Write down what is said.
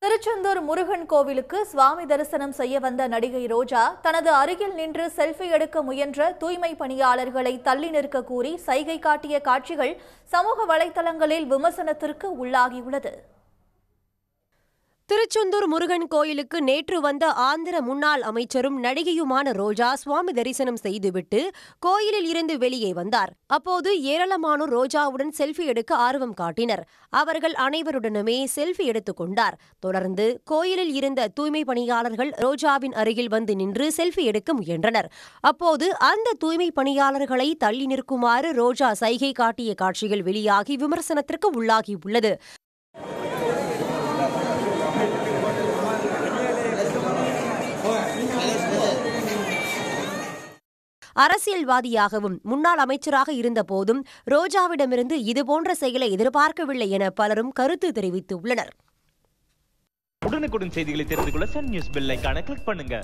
திருச்செந்தூர் முருகன் கோவிலுக்கு சுவாமி தரிசனம் செய்ய வந்த நடிகை ரோஜா தனது அருகில் நின்று செல்ஃபி எடுக்க முயன்ற தூய்மை பணியாளர்களை தள்ளி நிற்க கூறி சைகை காட்டிய காட்சிகள் சமூக வலைதளங்களில் விமர்சனத்திற்கு உள்ளாகியுள்ளது. திருச்செந்தூர் முருகன் கோயிலுக்கு நேற்று வந்த ஆந்திர முன்னாள் அமைச்சரும் நடிகையுமான ரோஜா சுவாமி தரிசனம் செய்துவிட்டு கோயிலில் இருந்து வெளியே வந்தார். அப்போது ஏராளமானோர் ரோஜாவுடன் செல்ஃபி எடுக்க ஆர்வம் காட்டினர். அவர்கள் அனைவருடனுமே செல்ஃபி எடுத்துக் கொண்டார். தொடர்ந்து கோயிலில் இருந்த தூய்மை பணியாளர்கள் ரோஜாவின் அருகில் வந்து நின்று செல்ஃபி எடுக்க முயன்றனர். அப்போது அந்த தூய்மை பணியாளர்களை தள்ளி நிற்குமாறு ரோஜா சைகை காட்டிய காட்சிகள் வெளியாகி விமர்சனத்திற்கு உள்ளாகியுள்ளது. அரசியல்வாதியாகவும் முன்னாள் அமைச்சராக இருந்த போதும் ரோஜாவிடமிருந்து இதுபோன்ற செயலை எதிர்பார்க்கவில்லை என பலரும் கருத்து தெரிவித்துள்ளனர். உடனுக்குடன் செய்திகளை தெரிந்து கொள்ள சன் நியூஸ் பெல் ஐகானை கிளிக் பண்ணுங்க.